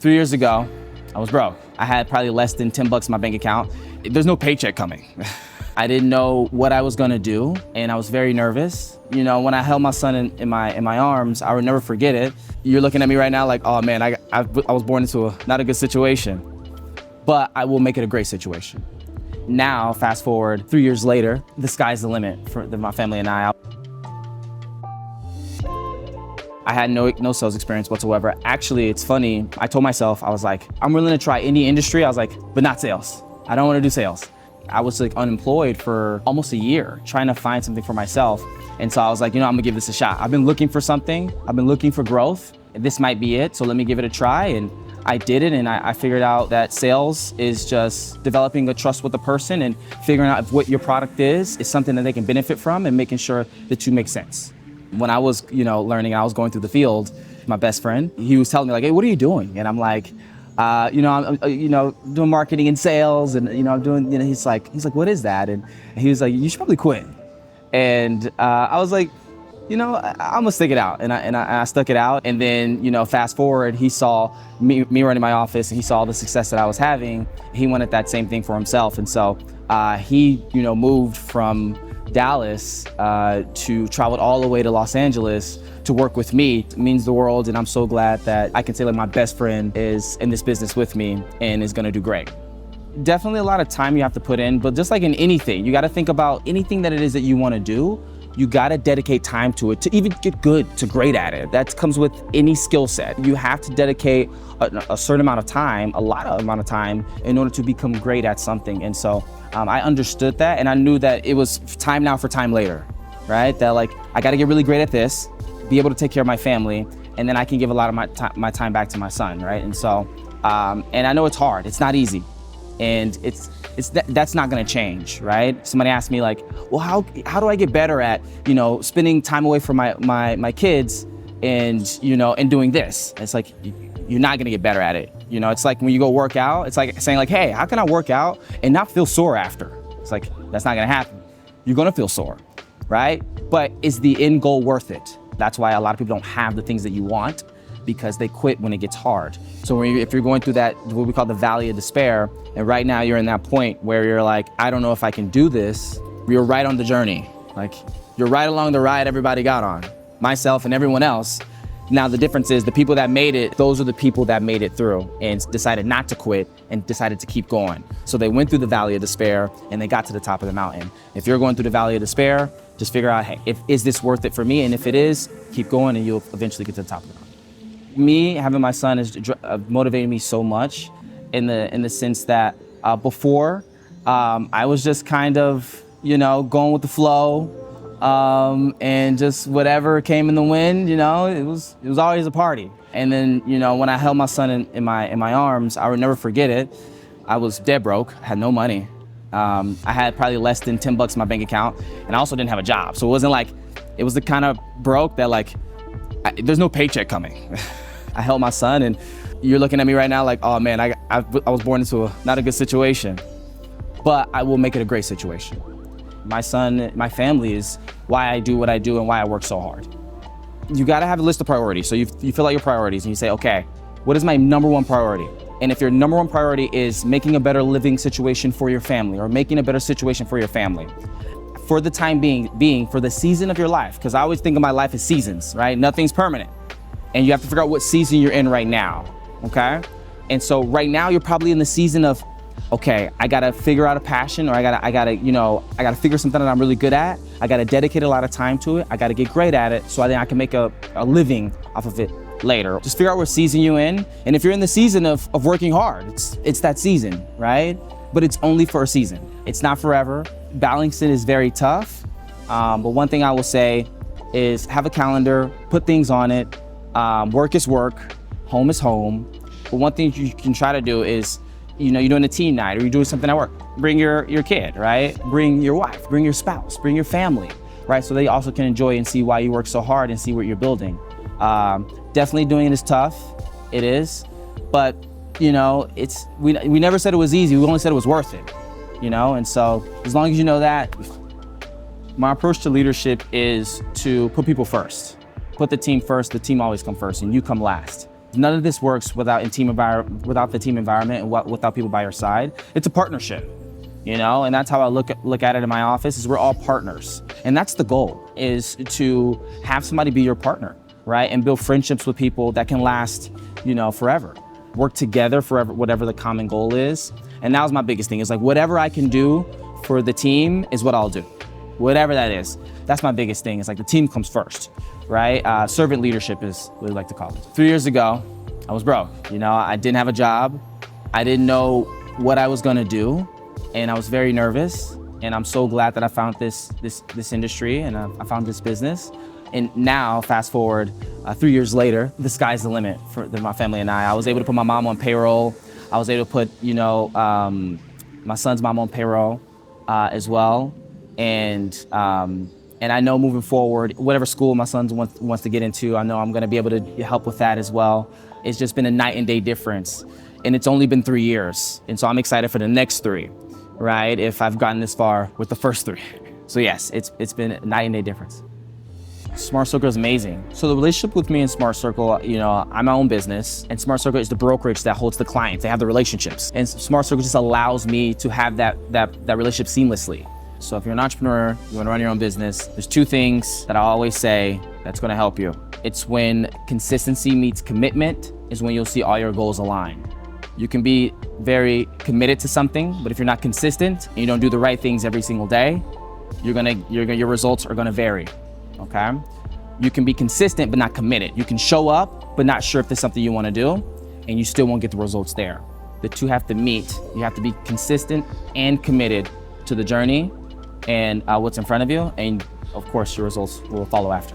3 years ago, I was broke. I had probably less than 10 bucks in my bank account. There's no paycheck coming. I didn't know what I was gonna do, and I was very nervous. You know, when I held my son in my arms, I would never forget it. You're looking at me right now like, oh man, I was born into not a good situation, but I will make it a great situation. Now, fast forward 3 years later, the sky's the limit for my family and I. I had no sales experience whatsoever. Actually, it's funny, I told myself, I was like, I'm willing to try any industry, I was like, but not sales. I don't wanna do sales. I was like unemployed for almost a year, trying to find something for myself. And so I was like, you know, I'm gonna give this a shot. I've been looking for something, I've been looking for growth. This might be it, so let me give it a try. And I did it, and I figured out that sales is just developing a trust with the person and figuring out if what your product is something that they can benefit from and making sure that you make sense. When I was, learning, I was going through the field, my best friend, he was telling me like, hey, what are you doing? And I'm like, I'm doing marketing and sales, and I'm doing, he's like, what is that? And he was like, you should probably quit. And I was like, I'm gonna stick it out. And I stuck it out. And then, fast forward, he saw me running my office, and he saw the success that I was having. He wanted that same thing for himself. And so he, moved from Dallas to travel all the way to Los Angeles to work with me. It means the world, and I'm so glad that I can say that my best friend is in this business with me and is gonna do great. Definitely a lot of time you have to put in, but just like in anything, you gotta think about anything that it is that you wanna do, you gotta dedicate time to it to even get good, to great at it. That comes with any skill set. You have to dedicate a certain amount of time, a lot of amount of time, in order to become great at something. And so I understood that, and I knew that it was time now for time later, right? That like, I gotta get really great at this, be able to take care of my family, and then I can give a lot of my time back to my son, right? And so, and I know it's hard, it's not easy, and that's not gonna change, right? Somebody asked me like, well, how do I get better at, spending time away from my kids and, and doing this? It's like, you're not gonna get better at it. It's like when you go work out, it's like saying like, hey, how can I work out and not feel sore after? It's like, that's not gonna happen. You're gonna feel sore, right? But is the end goal worth it? That's why a lot of people don't have the things that you want, because they quit when it gets hard. So if you're going through that, what we call the valley of despair, and right now you're in that point where you're like, I don't know if I can do this, you're right on the journey. Like, you're right along the ride everybody got on, myself and everyone else. Now the difference is the people that made it, those are the people that made it through and decided not to quit and decided to keep going. So they went through the valley of despair and they got to the top of the mountain. If you're going through the valley of despair, just figure out, hey, is this worth it for me? And if it is, keep going and you'll eventually get to the top of the mountain. Me having my son has motivated me so much in the sense that before I was just kind of, going with the flow. And just whatever came in the wind, it was always a party. And then, when I held my son in my arms, I would never forget it. I was dead broke, had no money. I had probably less than 10 bucks in my bank account, and I also didn't have a job. So it wasn't like, it was the kind of broke that like, there's no paycheck coming. I held my son, and you're looking at me right now like, oh man, I was born into not a good situation, but I will make it a great situation. My son, my family is why I do what I do and why I work so hard. You gotta have a list of priorities. So you fill out your priorities and you say, okay, what is my number one priority? And if your number one priority is making a better living situation for your family or making a better situation for your family, for the time being for the season of your life, because I always think of my life as seasons, right? Nothing's permanent. And you have to figure out what season you're in right now, okay? And so right now you're probably in the season of, okay, I gotta figure out a passion, or I gotta figure something that I'm really good at. I gotta dedicate a lot of time to it. I gotta get great at it so then I can make a living off of it later. Just figure out what season you're in. And if you're in the season of working hard, it's that season, right? But it's only for a season. It's not forever. Balancing is very tough. But one thing I will say is have a calendar, put things on it. Work is work, home is home. But one thing you can try to do is, you're doing a team night or you're doing something at work, bring your kid, right? Bring your wife, bring your spouse, bring your family, right? So they also can enjoy and see why you work so hard and see what you're building. Definitely doing it is tough, it is, but we never said it was easy, we only said it was worth it, and so as long as you know that. My approach to leadership is to put people first. Put the team first, the team always comes first, and you come last. None of this works without the team environment and without people by your side. It's a partnership, you know, and that's how I look at it in my office. Is we're all partners, and that's the goal, is to have somebody be your partner, right, and build friendships with people that can last, you know, forever. Work together forever, whatever the common goal is. And that was my biggest thing. Is like whatever I can do for the team is what I'll do, whatever that is. That's my biggest thing. It's like the team comes first, right? Servant leadership is what we like to call it. 3 years ago, I was broke. You know, I didn't have a job. I didn't know what I was gonna do, and I was very nervous. And I'm so glad that I found this industry, and I found this business. And now, fast forward, 3 years later, the sky's the limit for my family and I. I was able to put my mom on payroll. I was able to put, you know, my son's mom on payroll as well. And I know moving forward, whatever school my son wants to get into, I know I'm gonna be able to help with that as well. It's just been a night and day difference. And it's only been 3 years. And so I'm excited for the next 3, right? If I've gotten this far with the first 3. So yes, it's been a night and day difference. Smart Circle is amazing. So the relationship with me and Smart Circle, you know, I'm my own business, and Smart Circle is the brokerage that holds the clients. They have the relationships. And Smart Circle just allows me to have that relationship seamlessly. So if you're an entrepreneur, you wanna run your own business, there's 2 things that I always say that's gonna help you. It's when consistency meets commitment is when you'll see all your goals align. You can be very committed to something, but if you're not consistent and you don't do the right things every single day, your results are gonna vary, okay? You can be consistent but not committed. You can show up but not sure if there's something you wanna do, and you still won't get the results there. The 2 have to meet. You have to be consistent and committed to the journey and what's in front of you, and of course your results will follow after.